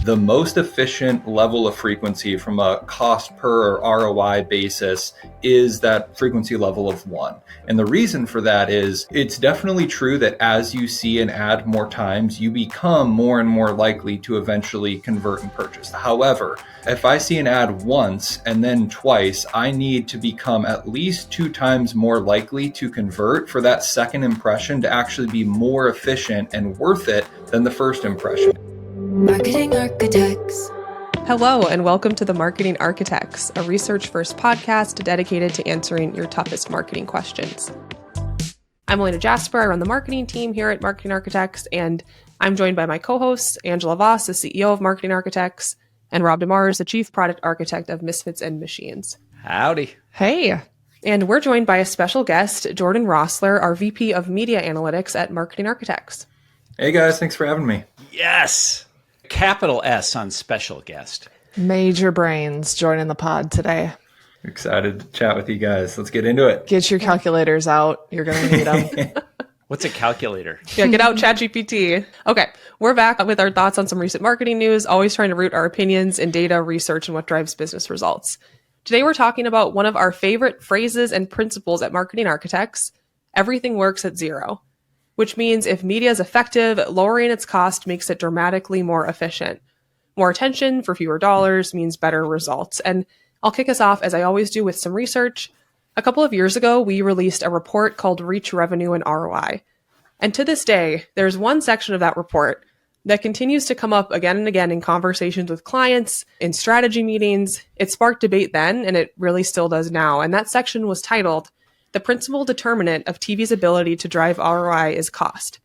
The most efficient level of frequency from a cost per or ROI basis is that frequency level of 1. And the reason for that is it's definitely true that as you see an ad more times, you become more and more likely to eventually convert and purchase. However, if I see an ad once and then twice, I need to become at least 2 times more likely to convert for that second impression to actually be more efficient and worth it than the first impression. Marketing Architects. Hello, and welcome to the Marketing Architects, a research-first podcast dedicated to answering your toughest marketing questions. I'm Elena Jasper. I run the marketing team here at Marketing Architects, and I'm joined by my co-hosts, Angela Voss, the CEO of Marketing Architects, and Rob DeMars, the Chief Product Architect of Misfits and Machines. Howdy. Hey. And we're joined by a special guest, Jordan Rossler, our VP of Media Analytics at Marketing Architects. Hey guys, thanks for having me. Yes. Capital S on special guest. Major brains joining the pod today. Excited to chat with you guys. Let's get into it. Get your calculators out. You're going to need them. What's a calculator? Yeah, get out ChatGPT. Okay, we're back with our thoughts on some recent marketing news, always trying to root our opinions in data, research, and what drives business results. Today, we're talking about one of our favorite phrases and principles at Marketing Architects: everything works at zero. Which means if media is effective, lowering its cost makes it dramatically more efficient. More attention for fewer dollars means better results. And I'll kick us off, as I always do, with some research. A couple of years ago, we released a report called Reach, Revenue, and ROI. And to this day, there's one section of that report that continues to come up again and again in conversations with clients, in strategy meetings. It sparked debate then, and it really still does now. And that section was titled, "The principal determinant of TV's ability to drive ROI is cost."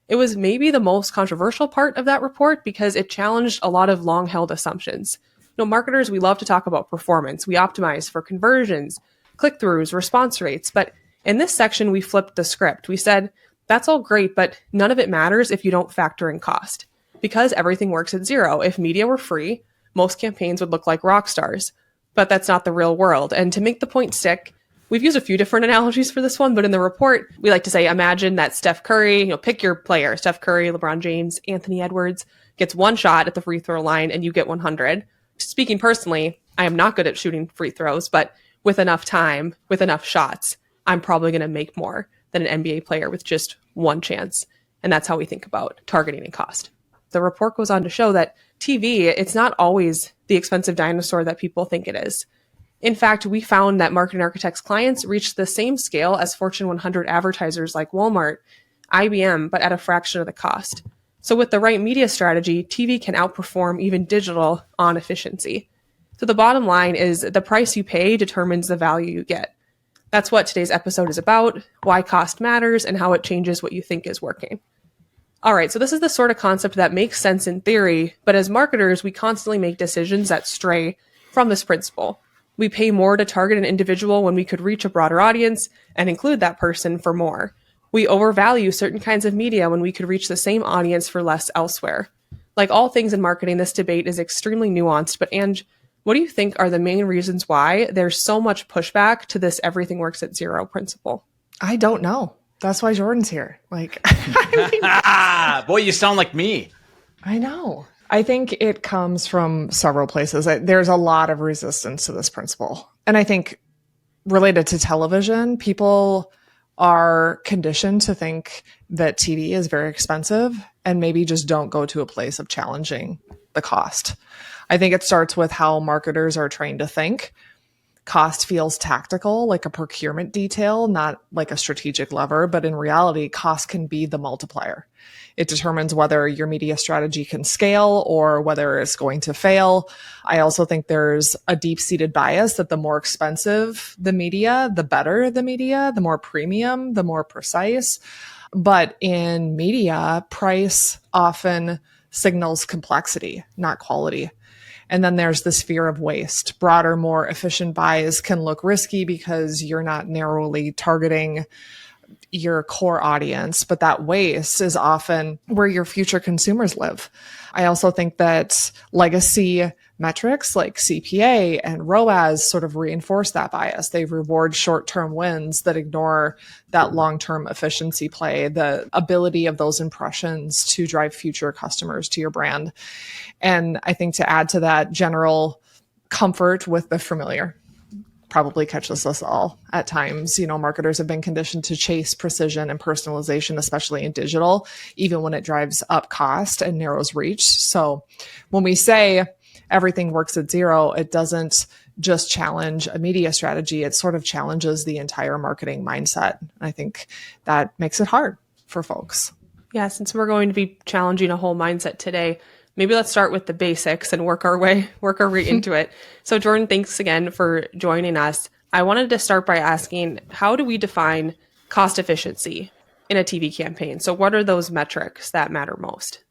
It was maybe the most controversial part of that report because it challenged a lot of long-held assumptions. Marketers, we love to talk about performance. We optimize for conversions, click-throughs, response rates. But in this section, we flipped the script. We said, that's all great, but none of it matters if you don't factor in cost. Because everything works at zero. If media were free, most campaigns would look like rock stars. But that's not the real world. And to make the point stick, we've used a few different analogies for this one, but in the report, we like to say, imagine that Steph Curry, pick your player, Steph Curry, LeBron James, Anthony Edwards, gets one shot at the free throw line and you get 100. Speaking personally, I am not good at shooting free throws, but with enough time, with enough shots, I'm probably going to make more than an NBA player with just one chance. And that's how we think about targeting and cost. The report goes on to show that TV, it's not always the expensive dinosaur that people think it is. In fact, we found that Marketing Architects clients reached the same scale as Fortune 100 advertisers like Walmart, IBM, but at a fraction of the cost. So with the right media strategy, TV can outperform even digital on efficiency. So the bottom line is the price you pay determines the value you get. That's what today's episode is about, why cost matters, and how it changes what you think is working. All right, so this is the sort of concept that makes sense in theory, but as marketers, we constantly make decisions that stray from this principle. We pay more to target an individual when we could reach a broader audience and include that person for more. We overvalue certain kinds of media when we could reach the same audience for less elsewhere. Like all things in marketing, this debate is extremely nuanced, but Ange, what do you think are the main reasons why there's so much pushback to this everything works at zero principle? I don't know. That's why Jordan's here. Boy, You sound like me. I know. I think it comes from several places. There's a lot of resistance to this principle. And I think related to television, people are conditioned to think that TV is very expensive and maybe just don't go to a place of challenging the cost. I think it starts with how marketers are trained to think. Cost feels tactical, like a procurement detail, not like a strategic lever, but in reality, cost can be the multiplier. It determines whether your media strategy can scale or whether it's going to fail. I also think there's a deep-seated bias that the more expensive the media, the better the media, the more premium, the more precise. But in media, price often signals complexity, not quality. And then there's this fear of waste. Broader, more efficient buys can look risky because you're not narrowly targeting your core audience, but that waste is often where your future consumers live. I also think that legacy metrics like CPA and ROAS sort of reinforce that bias. They reward short-term wins that ignore that long-term efficiency play, the ability of those impressions to drive future customers to your brand. And I think to add to that, general comfort with the familiar probably catches us all at times. Marketers have been conditioned to chase precision and personalization, especially in digital, even when it drives up cost and narrows reach. So when we say everything works at zero, it doesn't just challenge a media strategy. It sort of challenges the entire marketing mindset. And I think that makes it hard for folks. Yeah, since we're going to be challenging a whole mindset today, maybe let's start with the basics and work our way into it. So Jordan, thanks again for joining us. I wanted to start by asking, how do we define cost efficiency in a TV campaign? So what are those metrics that matter most?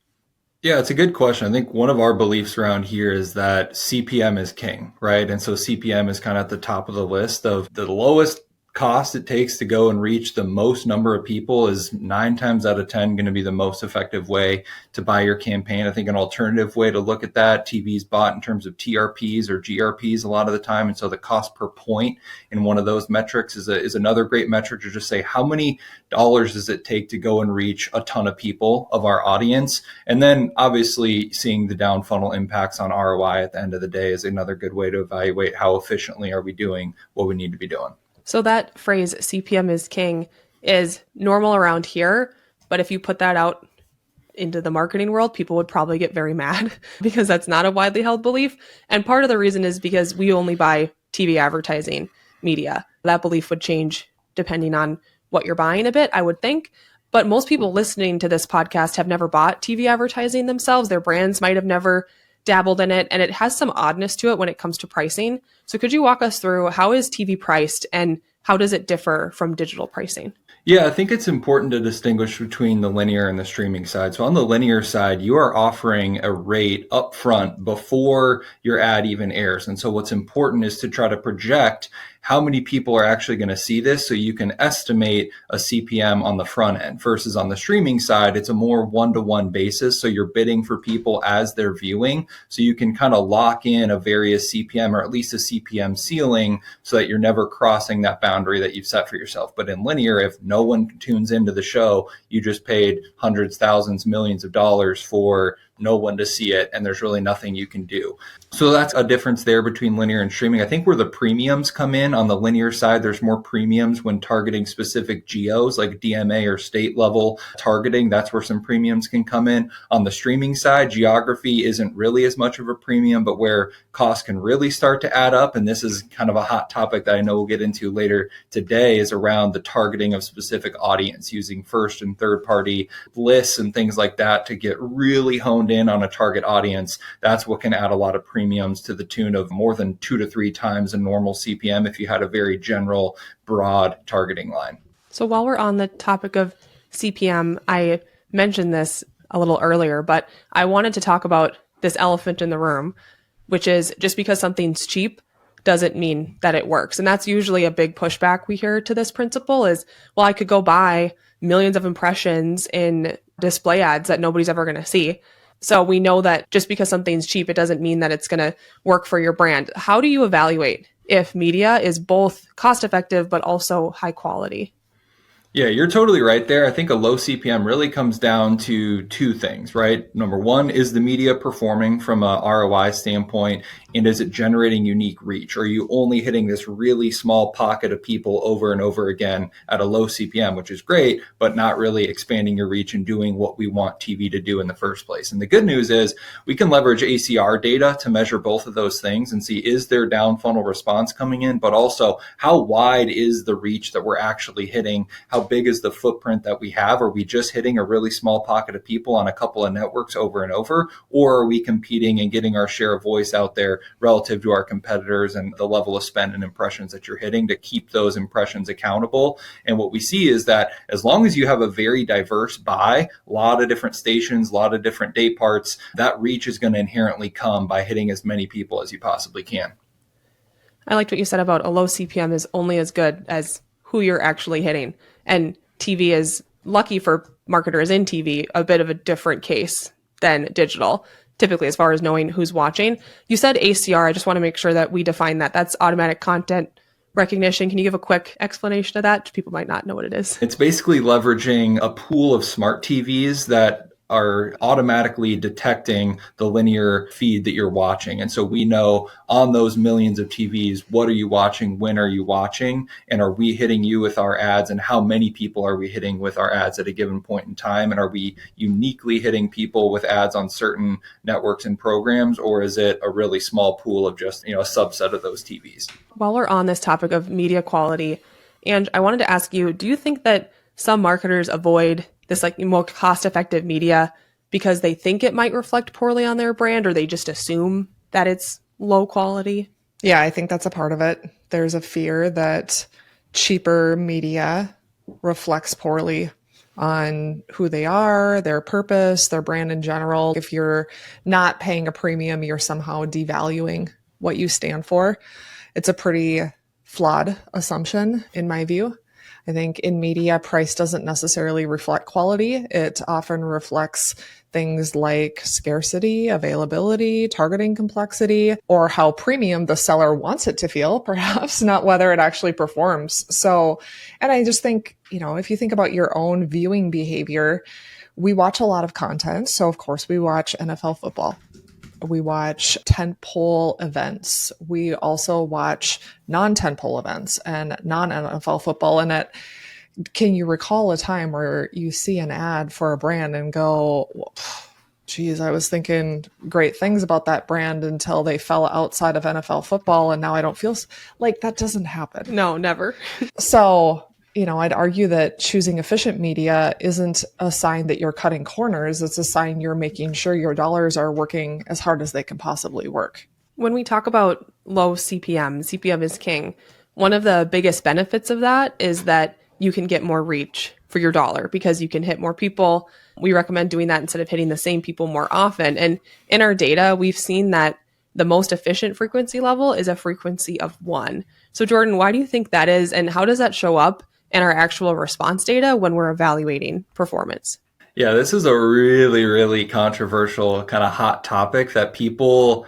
Yeah, it's a good question. I think one of our beliefs around here is that CPM is king, right? And so CPM is kind of at the top of the list of the lowest cost it takes to go and reach the most number of people is 9 times out of 10 going to be the most effective way to buy your campaign. I think an alternative way to look at that, TV is bought in terms of TRPs or GRPs a lot of the time. And so the cost per point in one of those metrics is another great metric to just say, how many dollars does it take to go and reach a ton of people of our audience? And then obviously seeing the down funnel impacts on ROI at the end of the day is another good way to evaluate how efficiently are we doing what we need to be doing. So that phrase, CPM is king, is normal around here. But if you put that out into the marketing world, people would probably get very mad because that's not a widely held belief. And part of the reason is because we only buy TV advertising media. That belief would change depending on what you're buying a bit, I would think. But most people listening to this podcast have never bought TV advertising themselves. Their brands might have never dabbled in it, and it has some oddness to it when it comes to pricing. So could you walk us through how is TV priced and how does it differ from digital pricing? Yeah, I think it's important to distinguish between the linear and the streaming side. So on the linear side, you are offering a rate upfront before your ad even airs. And so what's important is to try to project how many people are actually going to see this so you can estimate a CPM on the front end versus on the streaming side. It's a more one-to-one basis. So you're bidding for people as they're viewing. So you can kind of lock in a various CPM or at least a CPM ceiling so that you're never crossing that boundary that you've set for yourself. But in linear, if no one tunes into the show, you just paid hundreds, thousands, millions of dollars for no one to see it, and there's really nothing you can do. So that's a difference there between linear and streaming. I think where the premiums come in on the linear side, there's more premiums when targeting specific geos like DMA or state level targeting. That's where some premiums can come in. On the streaming side, geography isn't really as much of a premium, but where costs can really start to add up, and this is kind of a hot topic that I know we'll get into later today, is around the targeting of specific audience using first and third party lists and things like that to get really honed in on a target audience. That's what can add a lot of premiums to the tune of more than 2 to 3 times a normal CPM if you had a very general, broad targeting line. So while we're on the topic of CPM, I mentioned this a little earlier, but I wanted to talk about this elephant in the room, which is just because something's cheap doesn't mean that it works. And that's usually a big pushback we hear to this principle is, well, I could go buy millions of impressions in display ads that nobody's ever going to see. So we know that just because something's cheap, it doesn't mean that it's going to work for your brand. How do you evaluate if media is both cost effective, but also high quality? Yeah, you're totally right there. I think a low CPM really comes down to 2 things, right? Number one, is the media performing from a ROI standpoint? And is it generating unique reach? Or are you only hitting this really small pocket of people over and over again at a low CPM, which is great, but not really expanding your reach and doing what we want TV to do in the first place? And the good news is we can leverage ACR data to measure both of those things and see, is there down funnel response coming in, but also how wide is the reach that we're actually hitting? How big is the footprint that we have? Are we just hitting a really small pocket of people on a couple of networks over and over? Or are we competing and getting our share of voice out there relative to our competitors and the level of spend and impressions that you're hitting to keep those impressions accountable? And what we see is that as long as you have a very diverse buy, a lot of different stations, a lot of different day parts, that reach is going to inherently come by hitting as many people as you possibly can. I liked what you said about a low CPM is only as good as who you're actually hitting. And TV is, lucky for marketers in TV, a bit of a different case than digital, typically as far as knowing who's watching. You said ACR. I just want to make sure that we define that. That's automatic content recognition. Can you give a quick explanation of that? People might not know what it is. It's basically leveraging a pool of smart TVs that are automatically detecting the linear feed that you're watching. And so we know on those millions of TVs, what are you watching? When are you watching? And are we hitting you with our ads? And how many people are we hitting with our ads at a given point in time? And are we uniquely hitting people with ads on certain networks and programs? Or is it a really small pool of just, a subset of those TVs? While we're on this topic of media quality, and I wanted to ask you, do you think that some marketers avoid this more cost-effective media because they think it might reflect poorly on their brand, or they just assume that it's low quality? Yeah, I think that's a part of it. There's a fear that cheaper media reflects poorly on who they are, their purpose, their brand in general. If you're not paying a premium, you're somehow devaluing what you stand for. It's a pretty flawed assumption, in my view. I think in media, price doesn't necessarily reflect quality. It often reflects things like scarcity, availability, targeting complexity, or how premium the seller wants it to feel, perhaps, not whether it actually performs. So, and I just think, if you think about your own viewing behavior, we watch a lot of content. So, of course, we watch NFL football. We watch tentpole events. We also watch non-tentpole events and non-NFL football. And can you recall a time where you see an ad for a brand and go, well, geez, I was thinking great things about that brand until they fell outside of NFL football, and now I don't feel like that doesn't happen. No, never. So, I'd argue that choosing efficient media isn't a sign that you're cutting corners. It's a sign you're making sure your dollars are working as hard as they can possibly work. When we talk about low CPM is king. One of the biggest benefits of that is that you can get more reach for your dollar because you can hit more people. We recommend doing that instead of hitting the same people more often. And in our data, we've seen that the most efficient frequency level is a frequency of 1. So Jordan, why do you think that is? And how does that show up in our actual response data when we're evaluating performance? Yeah, this is a really, really controversial kind of hot topic that people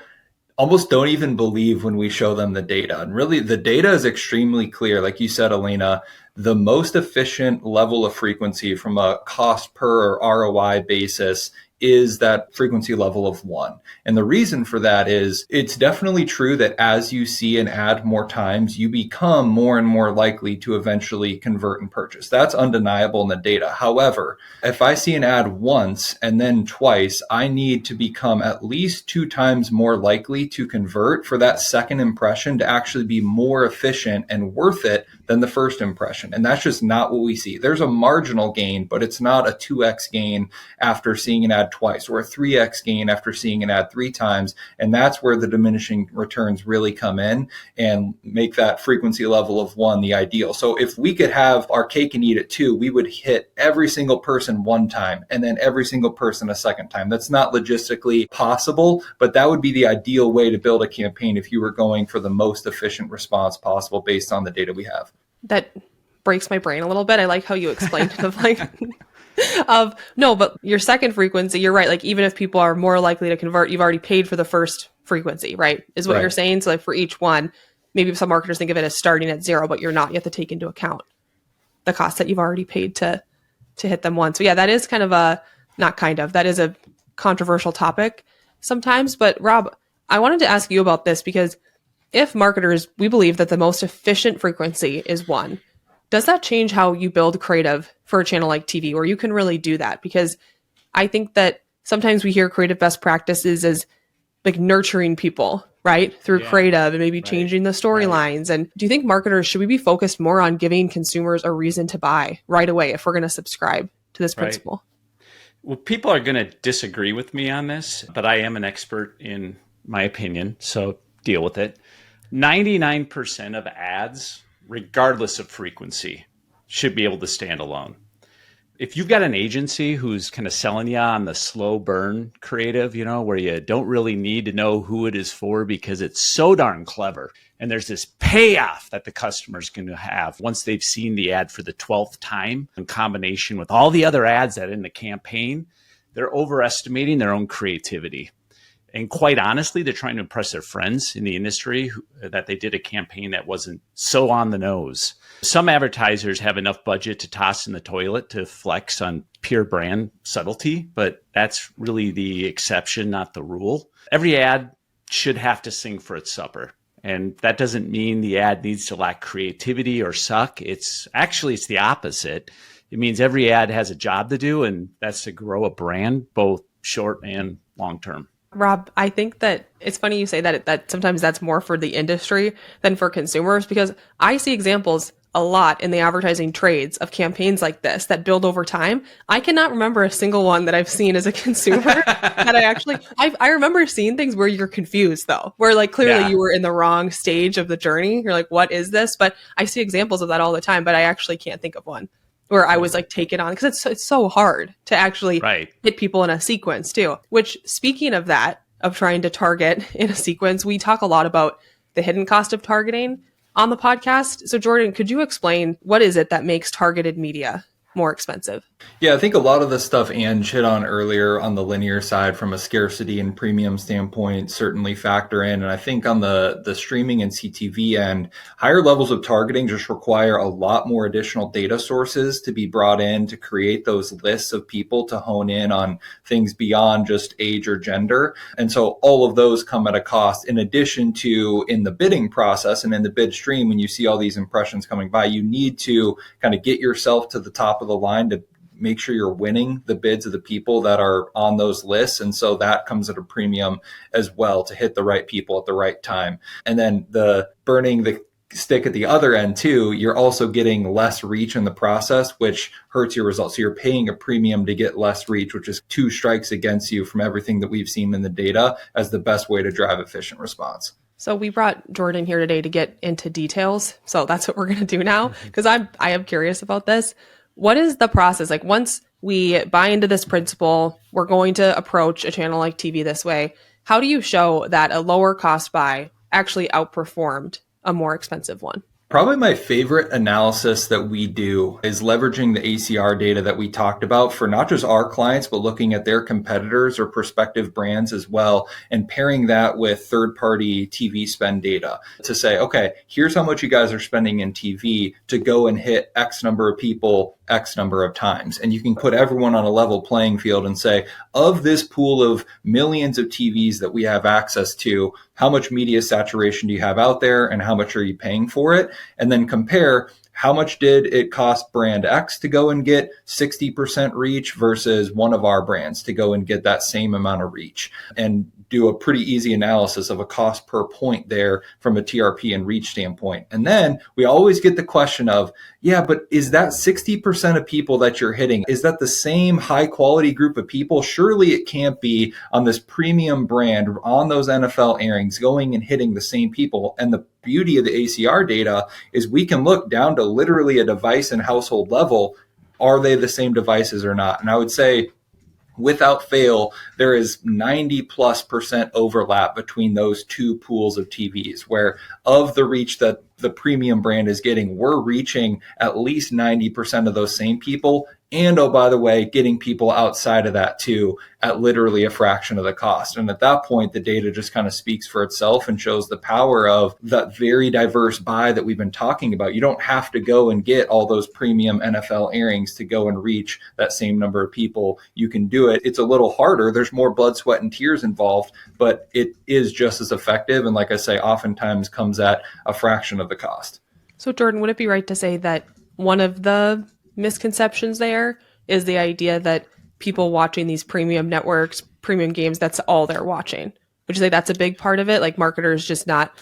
almost don't even believe when we show them the data. And really, the data is extremely clear. Like you said, Elena, the most efficient level of frequency from a cost per or ROI basis is that frequency level of 1. And the reason for that is it's definitely true that as you see an ad more times, you become more and more likely to eventually convert and purchase. That's undeniable in the data. However, if I see an ad once and then twice, I need to become at least 2 times more likely to convert for that second impression to actually be more efficient and worth it than the first impression. And that's just not what we see. There's a marginal gain, but it's not a 2x gain after seeing an ad twice or a 3x gain after seeing an ad 3 times. And that's where the diminishing returns really come in and make that frequency level of 1 the ideal. So if we could have our cake and eat it too, we would hit every single person 1 time and then every single person a second time. That's not logistically possible, but that would be the ideal way to build a campaign if you were going for the most efficient response possible based on the data we have. That breaks my brain a little bit. I like how you explained it but your second frequency, you're right. Like even if people are more likely to convert, you've already paid for the first frequency, right? Is what you're saying. So like for each one, maybe some marketers think of it as starting at 0, but you're not. You have to take into account the cost that you've already paid to hit them once. So yeah, that is that is a controversial topic sometimes. But Rob, I wanted to ask you about this because if marketers, we believe that the most efficient frequency is 1, does that change how you build creative for a channel like TV where you can really do that? Because I think that sometimes we hear creative best practices as like nurturing people, right? Through creative and maybe changing the storylines. And do you think marketers, should we be focused more on giving consumers a reason to buy right away if we're going to subscribe to this principle? Well, people are going to disagree with me on this, but I am an expert in my opinion, so deal with it. 99% of ads, regardless of frequency, should be able to stand alone. If you've got an agency who's kind of selling you on the slow burn creative, where you don't really need to know who it is for because it's so darn clever, and there's this payoff that the customer's going to have once they've seen the ad for the 12th time in combination with all the other ads that are in the campaign, they're overestimating their own creativity. And quite honestly, they're trying to impress their friends in the industry that they did a campaign that wasn't so on the nose. Some advertisers have enough budget to toss in the toilet to flex on pure brand subtlety, but that's really the exception, not the rule. Every ad should have to sing for its supper. And that doesn't mean the ad needs to lack creativity or suck. It's the opposite. It means every ad has a job to do, and that's to grow a brand, both short and long term. Rob, I think that it's funny you say that sometimes that's more for the industry than for consumers, because I see examples a lot in the advertising trades of campaigns like this that build over time. I cannot remember a single one that I've seen as a consumer that I remember seeing things where you're confused though, where like clearly you were in the wrong stage of the journey. You're like, what is this? But I see examples of that all the time, but I actually can't think of one where I was like taken on, because it's so hard to actually hit people in a sequence too. Which, speaking of that, of trying to target in a sequence, we talk a lot about the hidden cost of targeting on the podcast. So Jordan, could you explain what is it that makes targeted media more expensive? Yeah, I think a lot of the stuff Ange hit on earlier on the linear side from a scarcity and premium standpoint certainly factor in. And I think on the streaming and CTV end, higher levels of targeting just require a lot more additional data sources to be brought in to create those lists of people to hone in on things beyond just age or gender. And so all of those come at a cost, in addition to in the bidding process and in the bid stream, when you see all these impressions coming by, you need to kind of get yourself to the top of the line to make sure you're winning the bids of the people that are on those lists. And so that comes at a premium as well, to hit the right people at the right time. And then the burning the stick at the other end too, you're also getting less reach in the process, which hurts your results. So you're paying a premium to get less reach, which is two strikes against you from everything that we've seen in the data as the best way to drive efficient response. So we brought Jordan here today to get into details. So that's what we're going to do now, because I am curious about this. What is the process? Like, once we buy into this principle, we're going to approach a channel like TV this way. How do you show that a lower cost buy actually outperformed a more expensive one? Probably my favorite analysis that we do is leveraging the ACR data that we talked about for not just our clients, but looking at their competitors or prospective brands as well, and pairing that with third-party TV spend data to say, okay, here's how much you guys are spending in TV to go and hit X number of people X number of times. And you can put everyone on a level playing field and say, of this pool of millions of TVs that we have access to, how much media saturation do you have out there and how much are you paying for it? And then compare, how much did it cost brand X to go and get 60% reach versus one of our brands to go and get that same amount of reach, and do a pretty easy analysis of a cost per point there from a TRP and reach standpoint. And then we always get the question of, yeah, but is that 60% of people that you're hitting, is that the same high quality group of people? Surely it can't be on this premium brand on those NFL airings going and hitting the same people. And the beauty of the ACR data is we can look down to literally a device and household level. Are they the same devices or not? And I would say, without fail, there is 90+% overlap between those two pools of TVs, where of the reach that the premium brand is getting, we're reaching at least 90% of those same people. And, oh, by the way, getting people outside of that too at literally a fraction of the cost. And at that point, the data just kind of speaks for itself and shows the power of that very diverse buy that we've been talking about. You don't have to go and get all those premium NFL airings to go and reach that same number of people. You can do it. It's a little harder. There's more blood, sweat, and tears involved, but it is just as effective. And like I say, oftentimes comes at a fraction of the cost. So Jordan, would it be right to say that one of the misconceptions there is the idea that people watching these premium networks, premium games, that's all they're watching? Would you say that's a big part of it? Like, marketers just not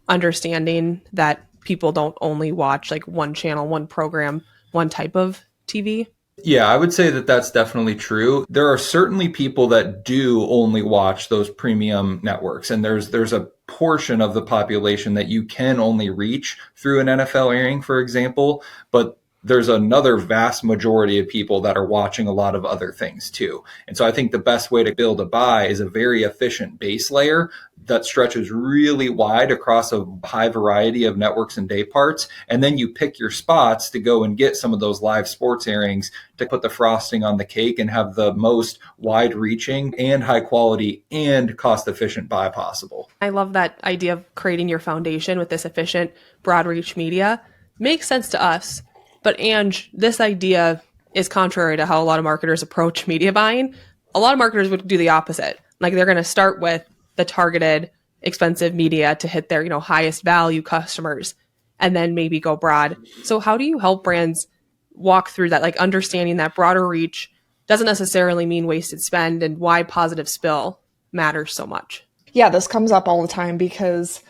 understanding that people don't only watch like one channel, one program, one type of TV? Yeah, I would say that that's definitely true. There are certainly people that do only watch those premium networks, and there's a portion of the population that you can only reach through an NFL airing, for example. But there's another vast majority of people that are watching a lot of other things too. And so I think the best way to build a buy is a very efficient base layer that stretches really wide across a high variety of networks and day parts. And then you pick your spots to go and get some of those live sports airings to put the frosting on the cake and have the most wide reaching and high quality and cost efficient buy possible. I love that idea of creating your foundation with this efficient, broad reach media. Makes sense to us. But Ange, this idea is contrary to how a lot of marketers approach media buying. A lot of marketers would do the opposite. Like they're going to start with the targeted, expensive media to hit their, highest value customers and then maybe go broad. So how do you help brands walk through that, like understanding that broader reach doesn't necessarily mean wasted spend and why positive spill matters so much? Yeah, this comes up all the time because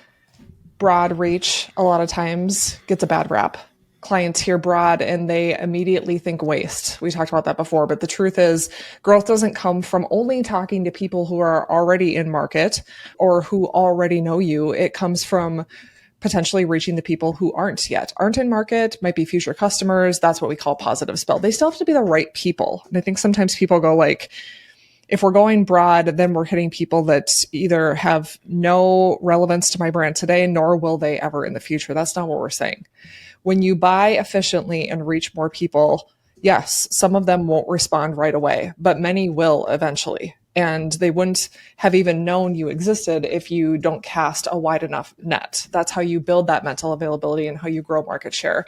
broad reach a lot of times gets a bad rap. Clients hear broad and they immediately think waste. We talked about that before, but the truth is growth doesn't come from only talking to people who are already in market or who already know you. It comes from potentially reaching the people who aren't in market, might be future customers. That's what we call positive spill. They still have to be the right people. And I think sometimes people go like, if we're going broad, then we're hitting people that either have no relevance to my brand today, nor will they ever in the future. That's not what we're saying. When you buy efficiently and reach more people, yes, some of them won't respond right away, but many will eventually. And they wouldn't have even known you existed if you don't cast a wide enough net. That's how you build that mental availability and how you grow market share.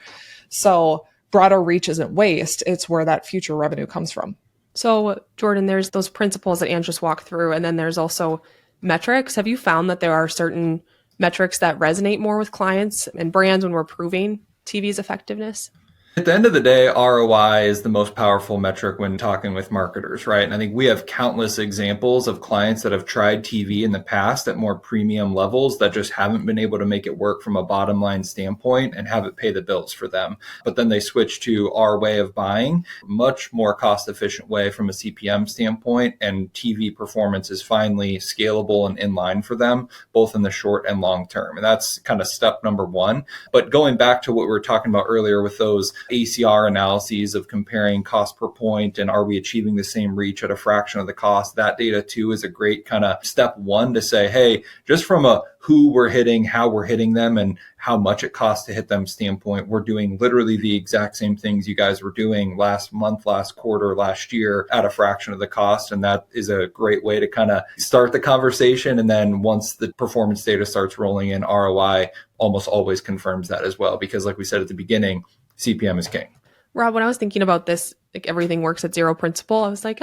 So broader reach isn't waste. It's where that future revenue comes from. So Jordan, there's those principles that Ange just walked through, and then there's also metrics. Have you found that there are certain metrics that resonate more with clients and brands when we're proving TV's effectiveness? At the end of the day, ROI is the most powerful metric when talking with marketers, right? And I think we have countless examples of clients that have tried TV in the past at more premium levels that just haven't been able to make it work from a bottom line standpoint and have it pay the bills for them. But then they switch to our way of buying, much more cost efficient way from a CPM standpoint, and TV performance is finally scalable and in line for them, both in the short and long term. And that's kind of step number one. But going back to what we were talking about earlier with those ACR analyses of comparing cost per point and are we achieving the same reach at a fraction of the cost, that data too is a great kind of step one to say, hey, just from a who we're hitting, how we're hitting them, and how much it costs to hit them standpoint, we're doing literally the exact same things you guys were doing last month, last quarter, last year at a fraction of the cost. And that is a great way to kind of start the conversation. And then once the performance data starts rolling in, ROI almost always confirms that as well, because like we said at the beginning, CPM is king. Rob, when I was thinking about this, like everything works at zero principle, I was like,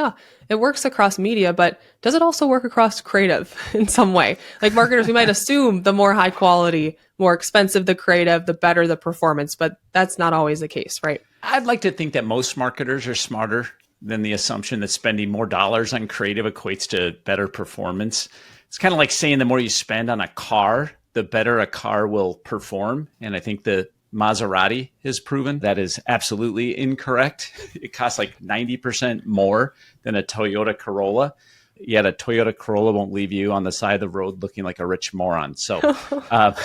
it works across media, but does it also work across creative in some way? Like marketers, we might assume the more high quality, more expensive the creative, the better the performance, but that's not always the case, right? I'd like to think that most marketers are smarter than the assumption that spending more dollars on creative equates to better performance. It's kind of like saying the more you spend on a car, the better a car will perform. And I think the Maserati has proven that is absolutely incorrect. It costs like 90% more than a Toyota Corolla. Yet a Toyota Corolla won't leave you on the side of the road looking like a rich moron. So, I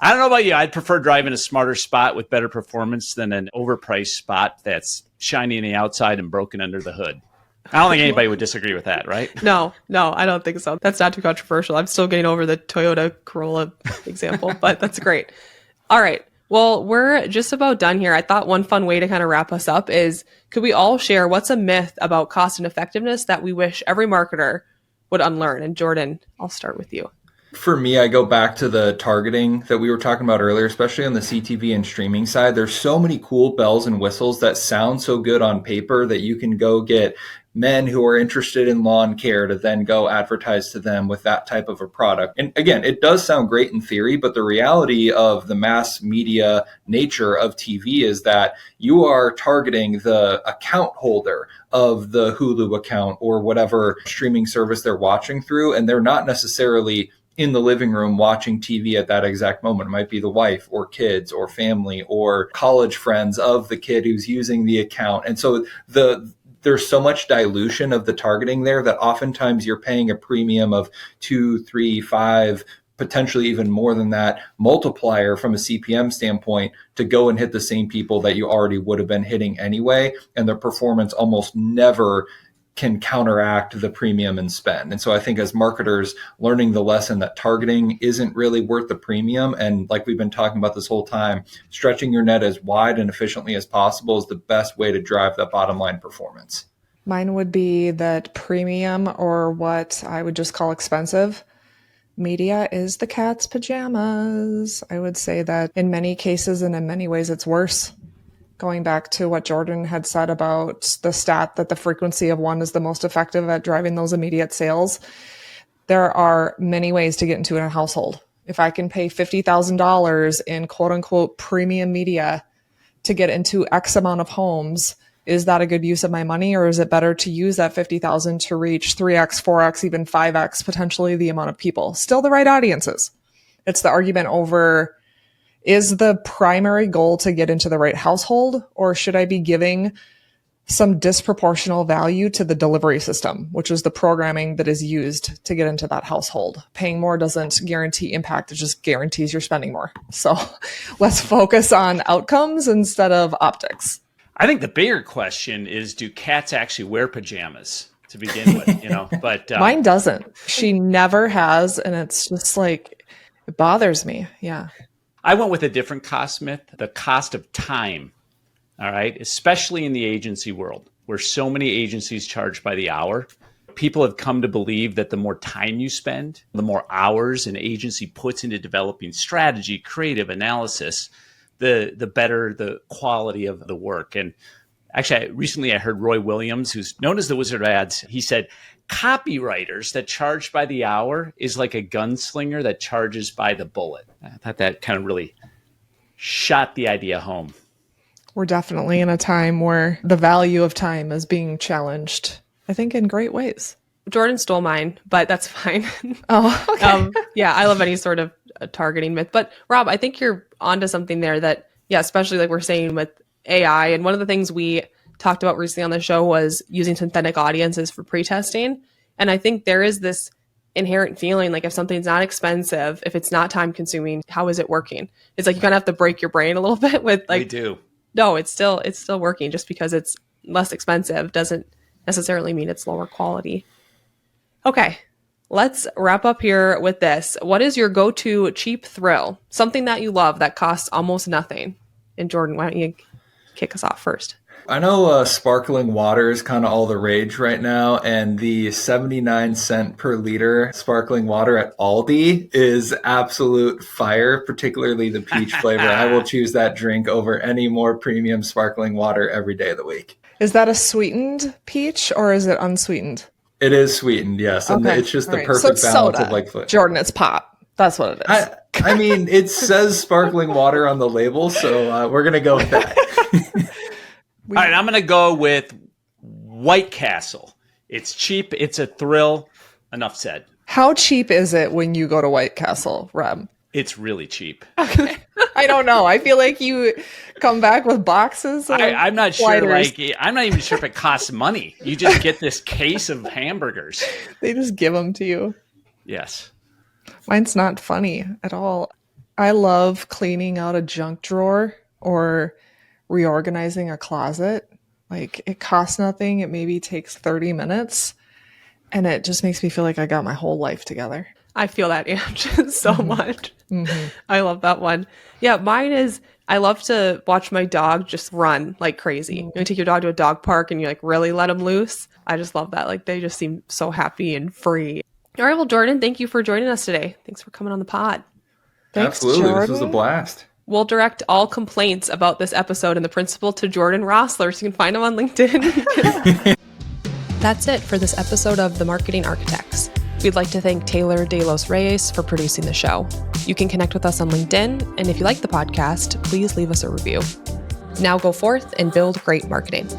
don't know about you. I'd prefer driving a smarter spot with better performance than an overpriced spot that's shiny on the outside and broken under the hood. I don't think anybody would disagree with that, right? No, I don't think so. That's not too controversial. I'm still getting over the Toyota Corolla example, but that's great. All right. Well, we're just about done here. I thought one fun way to kind of wrap us up is, could we all share what's a myth about cost and effectiveness that we wish every marketer would unlearn? And Jordan, I'll start with you. For me, I go back to the targeting that we were talking about earlier, especially on the CTV and streaming side. There's so many cool bells and whistles that sound so good on paper that you can go get men who are interested in lawn care to then go advertise to them with that type of a product. And again, it does sound great in theory, but the reality of the mass media nature of TV is that you are targeting the account holder of the Hulu account or whatever streaming service they're watching through, and they're not necessarily in the living room watching TV at that exact moment. It might be the wife or kids or family or college friends of the kid who's using the account. And so there's so much dilution of the targeting there that oftentimes you're paying a premium of 2, 3, 5 potentially even more than that multiplier from a CPM standpoint to go and hit the same people that you already would have been hitting anyway. And the performance almost never can counteract the premium and spend. And so I think as marketers, learning the lesson that targeting isn't really worth the premium, and like we've been talking about this whole time, stretching your net as wide and efficiently as possible is the best way to drive that bottom line performance. Mine would be that premium, or what I would just call expensive media, is the cat's pajamas. I would say that in many cases and in many ways it's worse. Going back to what Jordan had said about the stat that the frequency of one is the most effective at driving those immediate sales, there are many ways to get into a household. If I can pay $50,000 in quote unquote premium media to get into X amount of homes, is that a good use of my money, or is it better to use that $50,000 to reach 3x, 4x, even 5x potentially the amount of people? Still the right audiences. It's the argument over, is the primary goal to get into the right household, or should I be giving some disproportional value to the delivery system, which is the programming that is used to get into that household? Paying more doesn't guarantee impact. It just guarantees you're spending more. So let's focus on outcomes instead of optics. I think the bigger question is, do cats actually wear pajamas to begin with? But mine doesn't. She never has. And it's just like, it bothers me. Yeah. I went with a different cost myth, the cost of time. All right. Especially in the agency world, where so many agencies charge by the hour. People have come to believe that the more time you spend, the more hours an agency puts into developing strategy, creative analysis, the better the quality of the work. And actually, recently I heard Roy Williams, who's known as the Wizard of Ads, he said, copywriters that charge by the hour is like a gunslinger that charges by the bullet. I thought that kind of really shot the idea home. We're definitely in a time where the value of time is being challenged, I think, in great ways. Jordan stole mine, but that's fine. Oh, okay. Yeah, I love any sort of targeting myth. But Rob, I think you're onto something there that, yeah, especially like we're saying with AI. And one of the things we talked about recently on the show was using synthetic audiences for pre-testing. And I think there is this inherent feeling like if something's not expensive, if it's not time consuming, how is it working? It's like you kind of have to break your brain a little bit with like, we do. No, it's still working. Just because it's less expensive doesn't necessarily mean it's lower quality. Okay, let's wrap up here with this. What is your go-to cheap thrill? Something that you love that costs almost nothing. And Jordan, why don't you kick us off first? I know sparkling water is kind of all the rage right now, and the 79 cent per liter sparkling water at Aldi is absolute fire, particularly the peach flavor. I will choose that drink over any more premium sparkling water every day of the week. Is that a sweetened peach or is it unsweetened? It is sweetened, yes. And Okay. it's just the All right. perfect So it's balance soda. of like flavor. Jordan, it's pop. That's what it is. I mean, it says sparkling water on the label, so we're going to go with that. All right, I'm going to go with White Castle. It's cheap. It's a thrill. Enough said. How cheap is it when you go to White Castle, Rob? It's really cheap. I don't know. I feel like you come back with boxes. Of I'm not sure. sliders. I'm not even sure if it costs money. You just get this case of hamburgers. They just give them to you. Yes. Mine's not funny at all. I love cleaning out a junk drawer or reorganizing a closet. Like, it costs nothing. It maybe takes 30 minutes. And it just makes me feel like I got my whole life together. I feel that amped so much. Mm-hmm. I love that one. Yeah, mine is I love to watch my dog just run like crazy. You take your dog to a dog park and you like really let them loose. I just love that. Like they just seem so happy and free. All right, well, Jordan, thank you for joining us today. Thanks for coming on the pod. Thanks, Absolutely. Jordan. This was a blast. We'll direct all complaints about this episode and the principal to Jordan Rossler, so you can find him on LinkedIn. That's it for this episode of The Marketing Architects. We'd like to thank Taylor De Los Reyes for producing the show. You can connect with us on LinkedIn, and if you like the podcast, please leave us a review. Now go forth and build great marketing.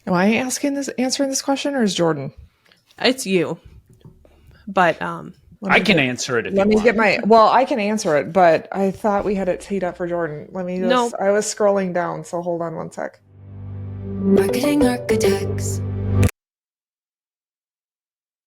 Am I answering this question, or is Jordan? It's you. But I can answer it if you want. I can answer it, but I thought we had it teed up for Jordan. I was scrolling down, so hold on one sec. Marketing Architects.